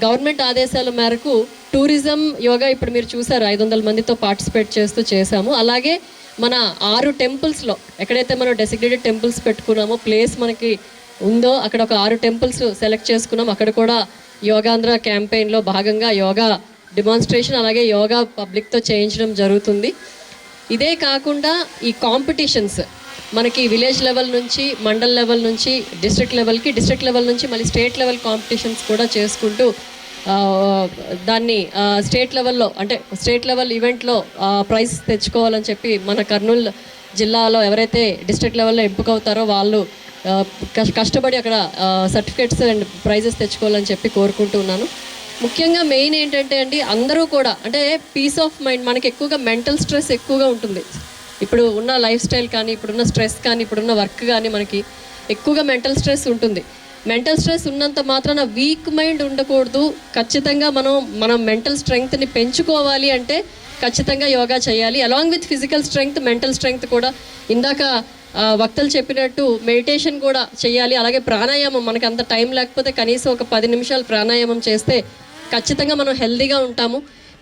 గవర్నమెంట్ ఆదేశాల మేరకు టూరిజం యోగా ఇప్పుడు మీరు చూసారు 500 మందితో పార్టిసిపేట్ చేసాము. అలాగే మన 6 టెంపుల్స్లో ఎక్కడైతే మనం డెసిగ్నేటెడ్ టెంపుల్స్ పెట్టుకున్నామో, ప్లేస్ మనకి ఉందో అక్కడ ఒక 6 టెంపుల్స్ సెలెక్ట్ చేసుకున్నాం. అక్కడ కూడా యోగాంధ్ర క్యాంపెయిన్లో భాగంగా యోగా డెమాన్స్ట్రేషన్ అలాగే యోగా పబ్లిక్తో చేయించడం జరుగుతుంది. ఇదే కాకుండా ఈ కాంపిటీషన్స్ మనకి విలేజ్ లెవెల్ నుంచి, మండల్ లెవెల్ నుంచి డిస్ట్రిక్ట్ లెవెల్కి, డిస్ట్రిక్ట్ లెవెల్ నుంచి మళ్ళీ స్టేట్ లెవెల్ కాంపిటీషన్స్ కూడా చేసుకుంటూ దాన్ని స్టేట్ లెవెల్లో అంటే స్టేట్ లెవెల్ ఈవెంట్లో ప్రైజ్ తెచ్చుకోవాలని చెప్పి మన కర్నూలు జిల్లాలో ఎవరైతే డిస్ట్రిక్ట్ లెవెల్లో ఎంపికవుతారో వాళ్ళు కష్టపడి అక్కడ సర్టిఫికేట్స్ అండ్ ప్రైజెస్ తెచ్చుకోవాలని చెప్పి కోరుకుంటున్నాను. ముఖ్యంగా మెయిన్ ఏంటంటే అండి, అందరూ కూడా అంటే పీస్ ఆఫ్ మైండ్, మనకి ఎక్కువగా మెంటల్ స్ట్రెస్ ఎక్కువగా ఉంటుంది. ఇప్పుడు ఉన్న లైఫ్ స్టైల్ కానీ, ఇప్పుడున్న స్ట్రెస్ కానీ, ఇప్పుడున్న వర్క్ కానీ మనకి ఎక్కువగా మెంటల్ స్ట్రెస్ ఉంటుంది. మెంటల్ స్ట్రెస్ ఉన్నంత మాత్రాన వీక్ మైండ్ ఉండకూడదు. ఖచ్చితంగా మనం మెంటల్ స్ట్రెంగ్త్ని పెంచుకోవాలి అంటే ఖచ్చితంగా యోగా చేయాలి. Along with physical strength, mental strength కూడా ఇందాక వక్తలు చెప్పినట్టు మెడిటేషన్ కూడా చేయాలి. అలాగే ప్రాణాయామం, మనకి అంత టైం లేకపోతే కనీసం ఒక 10 నిమిషాలు ప్రాణాయామం చేస్తే ఖచ్చితంగా మనం హెల్తీగా ఉంటాము.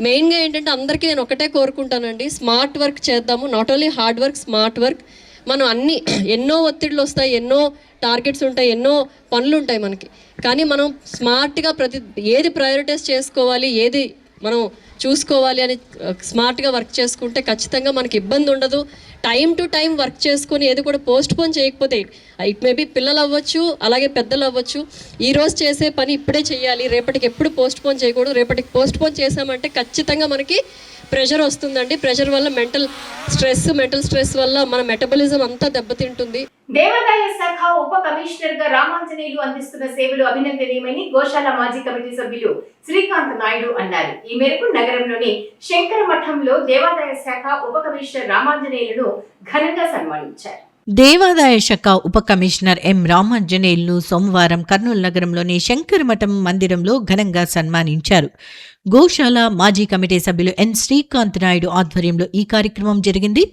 మెయిన్గా ఏంటంటే అందరికీ నేను ఒకటే కోరుకుంటానండి, స్మార్ట్ వర్క్ చేద్దాము. Not only hard work, smart work. మనం ఎన్నో ఒత్తిడులు వస్తాయి, ఎన్నో టార్గెట్స్ ఉంటాయి, ఎన్నో పనులు ఉంటాయి మనకి. కానీ మనం స్మార్ట్గా ఏది ప్రయారిటైజ్ చేసుకోవాలి, ఏది మనం చూసుకోవాలి అని స్మార్ట్గా వర్క్ చేసుకుంటే ఖచ్చితంగా మనకి ఇబ్బంది ఉండదు. టైం టు టైం వర్క్ చేసుకొని ఏది కూడా పోస్ట్ పోన్ చేయకపోతే, ఇట్ మేబీ పిల్లలు అవ్వచ్చు, అలాగే పెద్దలు అవ్వచ్చు, ఈరోజు చేసే పని ఇప్పుడే చేయాలి, రేపటికి ఎప్పుడు పోస్ట్ పోన్ చేయకూడదు. రేపటికి పోస్ట్ పోన్ చేసామంటే ఖచ్చితంగా మనకి ప్రెషర్ వస్తుందండి. ప్రెషర్ వల్ల మెంటల్ స్ట్రెస్ వల్ల మన మెటబాలిజం అంతా దెబ్బతింటుంది. దేవాదాయ శాఖ ఉప కమిషనర్ గా రామాంజనేయులు అందిస్తున్న సేవలు అభినందనీయమని గోశాల మాజీ కమిటీ సభ్యులు శ్రీకాంత్ నాయుడు అన్నారు. ఈ మేరకు నగరంలోని శంకర మఠంలో దేవాదాయ శాఖ ఉప కమిషనర్ రామాంజనేయులను ఘనంగా సన్మానించారు. దేవాదాయ శాఖ ఉప కమిషనర్ ఎం రామాంజనేయులను సోమవారం కర్నూలు నగరంలోని శంకరమఠం మందిరంలో ఘనంగా సన్మానించారు. గోశాల మాజీ కమిటీ సభ్యులు ఎన్ శ్రీకాంత్ నాయుడు ఆధ్వర్యంలో ఈ కార్యక్రమం జరిగింది.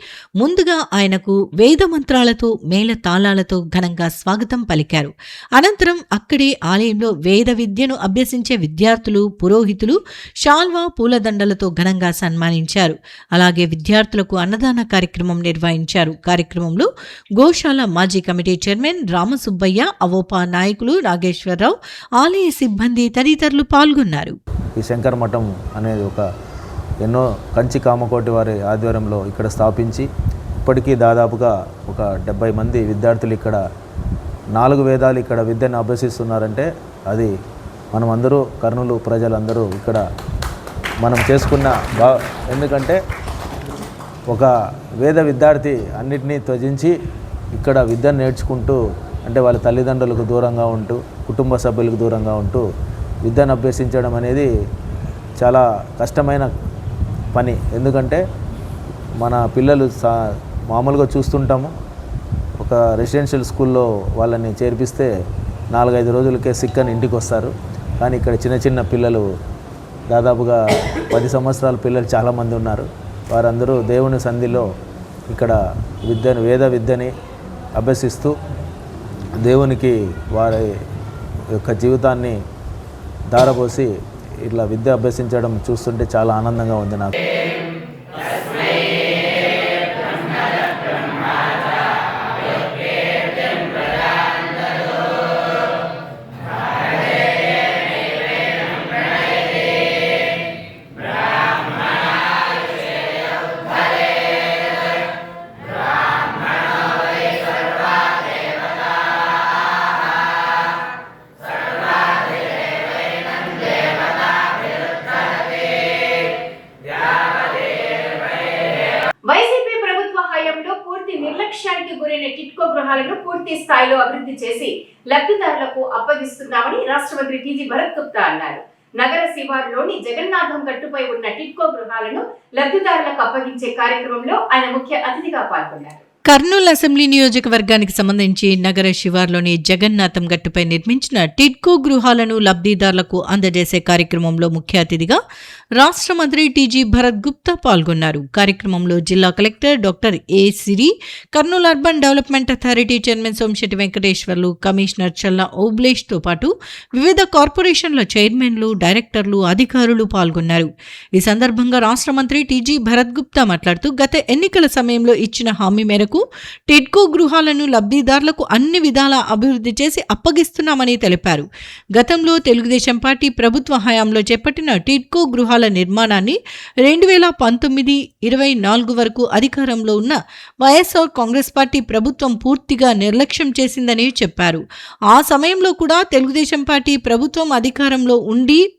ముందుగా ఆయనకు వేద మంత్రాలతో మేళ తాళాలతో ఘనంగా స్వాగతం పలికారు. అనంతరం అక్కడే ఆలయంలో వేద విద్యను అభ్యసించే విద్యార్థులు, పురోహితులు శాల్వా పూలదండలతో ఘనంగా సన్మానించారు. అలాగే విద్యార్థులకు అన్నదాన కార్యక్రమం నిర్వహించారు. కార్యక్రమంలో గోశాల మాజీ కమిటీ చైర్మన్ రామసుబ్బయ్య, అవోపా నాయకులు నాగేశ్వరరావు, ఆలయ సిబ్బంది తదితరులు పాల్గొన్నారు. ఈ శంకర మఠం అనేది ఎన్నో కంచి కామకోటి వారి ఆధ్వర్యంలో ఇక్కడ స్థాపించి ఇప్పటికీ దాదాపుగా ఒక 70 మంది విద్యార్థులు ఇక్కడ 4 వేదాలు ఇక్కడ విద్యను అభ్యసిస్తున్నారంటే అది మనమందరూ కర్నూలు ప్రజలందరూ ఇక్కడ మనం చేసుకున్న ఎందుకంటే ఒక వేద విద్యార్థి అన్నిటినీ త్యజించి ఇక్కడ విద్యను నేర్చుకుంటూ, అంటే వాళ్ళ తల్లిదండ్రులకు దూరంగా ఉంటూ, కుటుంబ సభ్యులకు దూరంగా ఉంటూ విద్యను అభ్యసించడం అనేది చాలా కష్టమైన పని. ఎందుకంటే మన పిల్లలు మామూలుగా చూస్తుంటాము, ఒక రెసిడెన్షియల్ స్కూల్లో వాళ్ళని చేర్పిస్తే 4-5 రోజులకే సిక్ అని ఇంటికి వస్తారు. కానీ ఇక్కడ చిన్న చిన్న పిల్లలు దాదాపుగా 10 సంవత్సరాల పిల్లలు చాలామంది ఉన్నారు. వారందరూ దేవుని సన్నిధిలో ఇక్కడ వేద విద్యని అభ్యసిస్తూ దేవునికి వారి యొక్క జీవితాన్ని ధారపోసి ఇట్లా విద్య అభ్యసించడం చూస్తుంటే చాలా ఆనందంగా ఉంది నాకు. వైసీపీ ప్రభుత్వ హయాంలో పూర్తి నిర్లక్ష్యానికి గురైన టిట్కో గృహాలను పూర్తి స్థాయిలో అభివృద్ధి చేసి లబ్ధిదారులకు అప్పగిస్తున్నామని రాష్ట్ర మంత్రి టీజీ భరత్ గుప్తా అన్నారు. నగర శివారులోని జగన్నాథం గట్టుపై ఉన్న టిట్కో గృహాలను లబ్ధిదారులకు అప్పగించే కార్యక్రమంలో ఆయన ముఖ్య అతిథిగా పాల్గొన్నారు. కర్నూలు అసెంబ్లీ నియోజకవర్గానికి సంబంధించి నగర శివార్లోని జగన్నాథం గట్టుపై నిర్మించిన టిడ్కో గృహాలను లబ్ధిదారులకు అందజేసే కార్యక్రమంలో ముఖ్య అతిథిగా రాష్ట్ర మంత్రి టీజీ భరత్ గుప్తా పాల్గొన్నారు. కార్యక్రమంలో జిల్లా collector doctor A Siri, Kurnool urban development authority chairman Somasetti Venkateswarlu, commissioner Challa ఓబ్లేష్తో పాటు వివిధ కార్పొరేషన్ల చైర్మన్లు, డైరెక్టర్లు, అధికారులు పాల్గొన్నారు. ఈ సందర్భంగా రాష్ట్ర మంత్రి టీజీ భరత్ గుప్తా మాట్లాడుతూ గత ఎన్నికల సమయంలో ఇచ్చిన హామీ మేరకు టిడ్కో గృహాలను లబ్ధిదారులకు అన్ని విధాలా అభివృద్ధి చేసి అప్పగిస్తున్నామని తెలిపారు. గతంలో తెలుగుదేశం పార్టీ ప్రభుత్వ హయాంలో చేపట్టిన టిడ్కో గృహాల నిర్మాణాన్ని 2019-24 వరకు అధికారంలో ఉన్న వైఎస్ఆర్ కాంగ్రెస్ పార్టీ ప్రభుత్వం పూర్తిగా నిర్లక్ష్యం చేసిందని చెప్పారు. ఆ సమయంలో కూడా తెలుగుదేశం పార్టీ ప్రభుత్వం అధికారంలో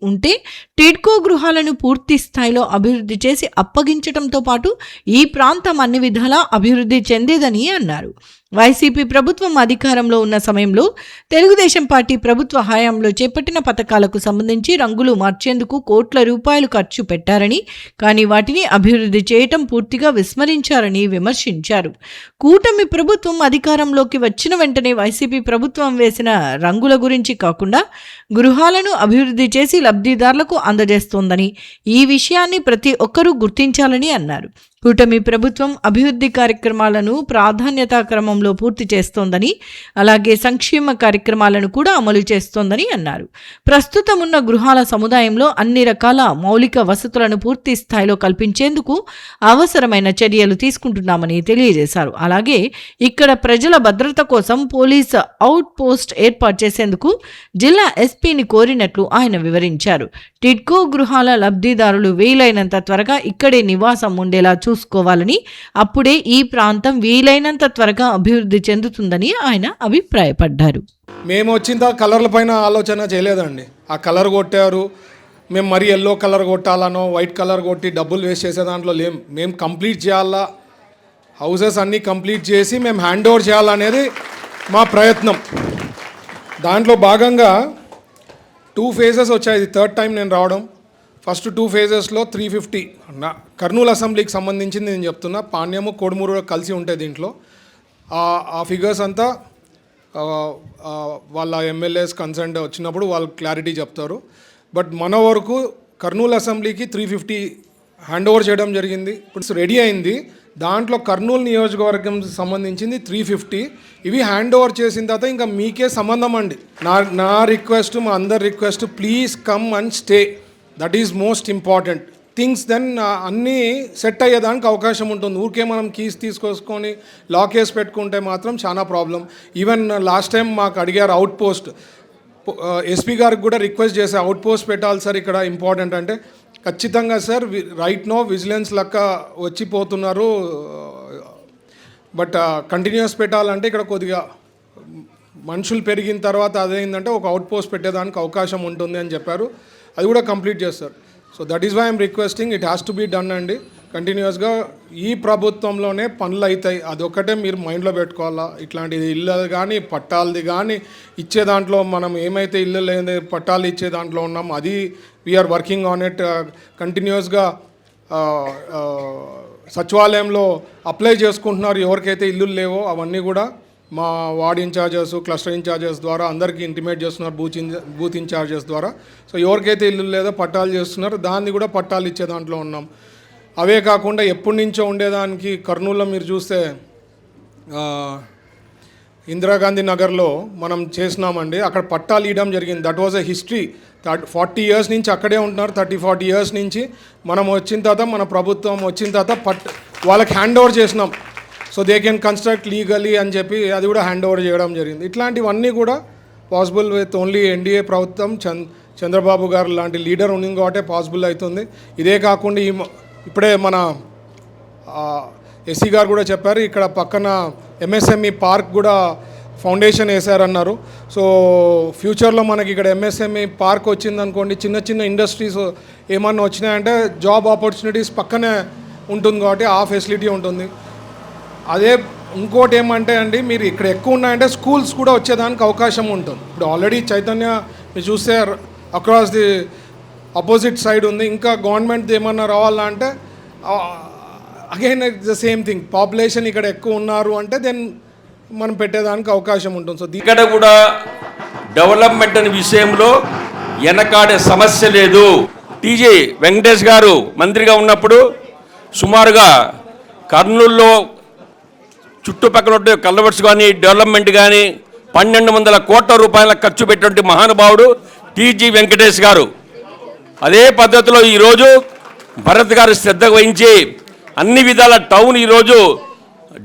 ఉంటే టిడ్కో గృహాలను పూర్తి స్థాయిలో అభివృద్ధి చేసి అప్పగించడంతో పాటు ఈ ప్రాంతం అన్ని విధాలా అభివృద్ధి చెందేదని అన్నారు. వైసీపీ ప్రభుత్వం అధికారంలో ఉన్న సమయంలో తెలుగుదేశం పార్టీ ప్రభుత్వ హయాంలో చేపట్టిన పథకాలకు సంబంధించి రంగులు మార్చేందుకు కోట్ల రూపాయలు ఖర్చు పెట్టారని, కానీ వాటిని అభివృద్ధి చేయటం పూర్తిగా విస్మరించారని విమర్శించారు. కూటమి ప్రభుత్వం అధికారంలోకి వచ్చిన వెంటనే వైసీపీ ప్రభుత్వం వేసిన రంగుల గురించి కాకుండా గృహాలను అభివృద్ధి చేసి లబ్ధిదారులకు అందజేస్తోందని, ఈ విషయాన్ని ప్రతి ఒక్కరూ గుర్తించాలని అన్నారు. కూటమి ప్రభుత్వం అభివృద్ధి కార్యక్రమాలను ప్రాధాన్యతా క్రమంలో పూర్తి చేస్తోందని, అలాగే సంక్షేమ కార్యక్రమాలను కూడా అమలు చేస్తోందని అన్నారు. ప్రస్తుతం ఉన్న గృహాల సముదాయంలో అన్ని రకాల మౌలిక వసతులను పూర్తి స్థాయిలో కల్పించేందుకు అవసరమైన చర్యలు తీసుకుంటున్నామని తెలియజేశారు. అలాగే ఇక్కడ ప్రజల భద్రత కోసం పోలీస్ అవుట్ పోస్ట్ ఏర్పాటు చేసేందుకు జిల్లా ఎస్పీని కోరినట్లు ఆయన వివరించారు. టిడ్కో గృహాల లబ్ధిదారులు వీలైనంత త్వరగా ఇక్కడే నివాసం ఉండేలా చూసుకోవాలని, అప్పుడే ఈ ప్రాంతం వీలైనంత త్వరగా అభివృద్ధి చెందుతుందని ఆయన అభిప్రాయపడ్డారు. మేము వచ్చిన కలర్ల పైన ఆలోచన చేయలేదండి. ఆ కలర్ కొట్టారు, మేము మరీ ఎల్లో కలర్ కొట్టాలనో వైట్ కలర్ కొట్టి డబ్బులు వేస్ట్ చేసే దాంట్లో మేము కంప్లీట్ చేయాలా, హౌసెస్ అన్నీ కంప్లీట్ చేసి మేము హ్యాండ్ ఓవర్ చేయాలనేది మా ప్రయత్నం. దాంట్లో భాగంగా 2 phases వచ్చాయి. ఇది 3rd టైం నేను రావడం. ఫస్ట్ 2 phases-లో 350 కర్నూలు అసెంబ్లీకి సంబంధించింది నేను చెప్తున్నా. పాణ్యము కోడుమూరు కలిసి ఉంటాయి దీంట్లో. ఆ ఫిగర్స్ అంతా వాళ్ళ ఎమ్మెల్యేస్ కన్సర్న్ వచ్చినప్పుడు వాళ్ళు క్లారిటీ చెప్తారు. బట్ మన వరకు కర్నూలు అసెంబ్లీకి 350 హ్యాండ్ ఓవర్ చేయడం జరిగింది. ఇప్పుడు రెడీ అయింది. దాంట్లో కర్నూలు నియోజకవర్గం సంబంధించింది 350. ఇవి హ్యాండ్ ఓవర్ చేసిన తర్వాత ఇంకా మీకే సంబంధం అండి. నా రిక్వెస్ట్, మా అందరి request, please come and stay. That is most important things. Then అన్నీ సెట్ అయ్యేదానికి అవకాశం ఉంటుంది. ఊరికే మనం కీస్ తీసుకొసుకొని లాక్ వేసి పెట్టుకుంటే మాత్రం చాలా ప్రాబ్లం. ఈవెన్ లాస్ట్ టైం మాకు అడిగారు అవుట్ పోస్ట్. ఎస్పీ గారికి కూడా రిక్వెస్ట్ చేసే అవుట్ పోస్ట్ పెట్టాలి సార్ ఇక్కడ ఇంపార్టెంట్ అంటే, ఖచ్చితంగా సార్ రైట్ నో విజిలెన్స్ లెక్క వచ్చిపోతున్నారు, బట్ కంటిన్యూస్ పెట్టాలంటే ఇక్కడ కొద్దిగా మనుషులు పెరిగిన తర్వాత అదేంటంటే ఒక అవుట్ పోస్ట్ పెట్టేదానికి అవకాశం ఉంటుంది అని చెప్పారు. అది కూడా కంప్లీట్ చేస్తారు. So that is why I'm requesting it has to be done అండి. కంటిన్యూస్గా ఈ ప్రభుత్వంలోనే పనులు అవుతాయి, అదొక్కటే మీరు మైండ్లో పెట్టుకోవాలా. ఇట్లాంటిది ఇల్లు కానీ పట్టాలది కానీ ఇచ్చే దాంట్లో మనం ఏమైతే ఇల్లు లేని పట్టాలు ఇచ్చే దాంట్లో ఉన్నాం, అది వీఆర్ వర్కింగ్ ఆన్ ఇట్. కంటిన్యూస్గా సచివాలయంలో అప్లై చేసుకుంటున్నారు ఎవరికైతే ఇల్లులు లేవో అవన్నీ కూడా మా వార్డ్ ఇన్ఛార్జెస్, క్లస్టర్ ఇన్ఛార్జెస్ ద్వారా అందరికీ ఇంటిమేట్ చేస్తున్నారు, బూత్ ఇన్ఛార్జెస్ ద్వారా. సో ఎవరికైతే ఇల్లు లేదో పట్టాలు చేస్తున్నారు, దాన్ని కూడా పట్టాలు ఇచ్చే దాంట్లో ఉన్నాం. అవే కాకుండా ఎప్పటి నుంచో ఉండేదానికి కర్నూలులో మీరు చూస్తే ఇందిరాగాంధీ నగర్లో మనం చేసినామండి, అక్కడ పట్టాలు ఇవ్వడం జరిగింది. That was a history. 40 years నుంచి అక్కడే ఉంటున్నారు. 30-40 years నుంచి మనం వచ్చిన తర్వాత, మన ప్రభుత్వం వచ్చిన తర్వాత వాళ్ళకి హ్యాండ్ ఓవర్ చేసినాం. So they can construct legally అని చెప్పి అది కూడా హ్యాండ్ ఓవర్ చేయడం జరిగింది. ఇట్లాంటివన్నీ కూడా పాసిబుల్ విత్ ఓన్లీ ఎన్డీఏ ప్రభుత్వం, చంద్రబాబు గారు లాంటి లీడర్ ఉంది కాబట్టి పాసిబుల్ అవుతుంది. ఇదే కాకుండా ఇప్పుడే మన ఎస్సీ గారు కూడా చెప్పారు, ఇక్కడ పక్కన ఎంఎస్ఎంఈ పార్క్ కూడా ఫౌండేషన్ వేశారన్నారు. సో ఫ్యూచర్లో మనకి ఇక్కడ ఎంఎస్ఎంఈ పార్క్ వచ్చిందనుకోండి, చిన్న చిన్న ఇండస్ట్రీస్ ఏమన్నా వచ్చినాయంటే జాబ్ ఆపర్చునిటీస్ పక్కనే ఉంటుంది కాబట్టి ఆ ఫెసిలిటీ ఉంటుంది. అదే ఇంకోటి ఏమంటే అండి, మీరు ఇక్కడ ఎక్కువ ఉన్నాయంటే స్కూల్స్ కూడా వచ్చేదానికి అవకాశం ఉంటుంది. ఇప్పుడు ఆల్రెడీ చైతన్య మీరు చూస్తే అక్రాస్ ది అపోజిట్ సైడ్ ఉంది. ఇంకా గవర్నమెంట్ ఏమన్నా రావాలా అంటే again the same thing, population ఇక్కడ ఎక్కువ ఉన్నారు అంటే దెన్ మనం పెట్టేదానికి అవకాశం ఉంటుంది. సో ఇక్కడ కూడా డెవలప్మెంట్ అనే విషయంలో వెనకాడే సమస్య లేదు. టీజీ వెంకటేష్ గారు మంత్రిగా ఉన్నప్పుడు సుమారుగా కర్నూలులో చుట్టుపక్కల ఉండే కల్వర్ట్స్ కానీ డెవలప్మెంట్ కానీ 1200 కోట్ల రూపాయల ఖర్చు పెట్టినటువంటి మహానుభావుడు టీజీ వెంకటేష్ గారు. అదే పద్ధతిలో ఈరోజు భరత్ గారు శ్రద్ధ వహించి అన్ని విధాల టౌన్ ఈరోజు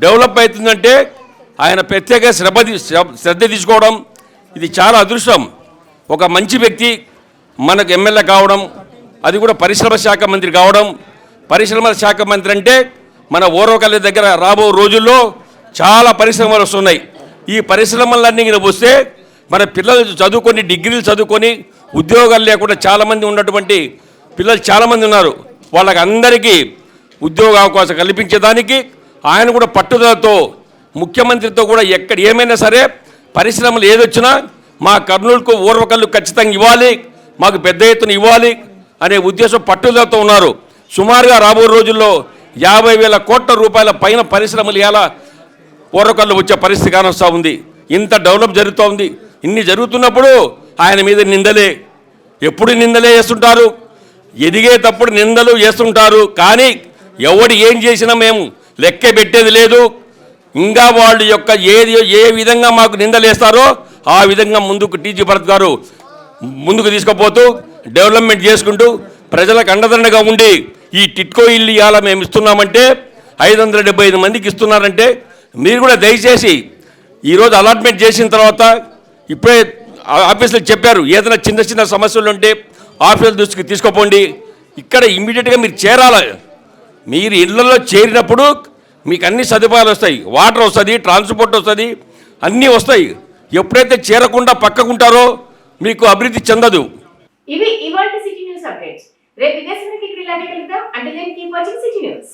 డెవలప్ అవుతుందంటే ఆయన ప్రత్యేక శ్రద్ధ తీసుకోవడం ఇది చాలా అదృష్టం. ఒక మంచి వ్యక్తి మనకు ఎమ్మెల్యే కావడం, అది కూడా పరిశ్రమ శాఖ మంత్రి కావడం. పరిశ్రమ శాఖ మంత్రి అంటే మన ఓరవకల్లి దగ్గర రాబో రోజుల్లో చాలా పరిశ్రమలు వస్తున్నాయి. ఈ పరిశ్రమలన్నీ వస్తే మన పిల్లలు చదువుకొని డిగ్రీలు చదువుకొని ఉద్యోగాలు లేకుండా చాలామంది ఉన్నటువంటి పిల్లలు చాలామంది ఉన్నారు. వాళ్ళకి అందరికీ ఉద్యోగ అవకాశం కల్పించేదానికి ఆయన కూడా పట్టుదలతో ముఖ్యమంత్రితో కూడా ఎక్కడ ఏమైనా సరే పరిశ్రమలు ఏదొచ్చినా మా కర్నూలుకు ఓర్వకల్లు ఖచ్చితంగా ఇవ్వాలి, మాకు పెద్ద ఎత్తున ఇవ్వాలి అనే ఉద్దేశం పట్టుదలతో ఉన్నారు. సుమారుగా రాబో రోజుల్లో 50,000 కోట్ల రూపాయల పైన పరిశ్రమలు ఎలా ఓర్వకల్లు వచ్చే పరిస్థితి కానొస్తూ ఉంది. ఇంత డెవలప్ జరుగుతూ ఉంది. ఇన్ని జరుగుతున్నప్పుడు ఆయన మీద నిందలే, ఎప్పుడు నిందలే వేస్తుంటారు, ఎదిగేటప్పుడు నిందలు వేస్తుంటారు. కానీ ఎవడు ఏం చేసినా మేము లెక్క పెట్టేది లేదు. ఇంకా వాళ్ళ యొక్క ఏ విధంగా మాకు నిందలేస్తారో ఆ విధంగా ముందుకు టీజీ భరత్ గారు ముందుకు తీసుకుపోతూ డెవలప్మెంట్ చేసుకుంటూ ప్రజలకు అండదండగా ఉండి ఈ టిట్కో ఇల్లు ఇవాళ మేము ఇస్తున్నామంటే 575 మందికి ఇస్తున్నారంటే మీరు కూడా దయచేసి ఈరోజు అలాట్మెంట్ చేసిన తర్వాత ఇప్పుడే ఆఫీసులు చెప్పారు, ఏదైనా చిన్న చిన్న సమస్యలు ఉంటే ఆఫీసుల దృష్టికి తీసుకుపోండి. ఇక్కడ ఇమ్మీడియట్గా మీరు చేరాలి. మీరు ఇళ్లలో చేరినప్పుడు మీకు అన్ని సదుపాయాలు వస్తాయి, వాటర్ వస్తుంది, ట్రాన్స్పోర్ట్ వస్తుంది, అన్నీ వస్తాయి. ఎప్పుడైతే చేరకుండా పక్కకుంటారో మీకు అభివృద్ధి చెందదు. ఇవి ఇవాల్టి సిటీ న్యూస్ అప్డేట్స్. రేపు ఇదే సమయానికి ఇక్కడ ఇలానే కలుద్దాం. అంటే కీప్ వాచింగ్ సిటీ న్యూస్.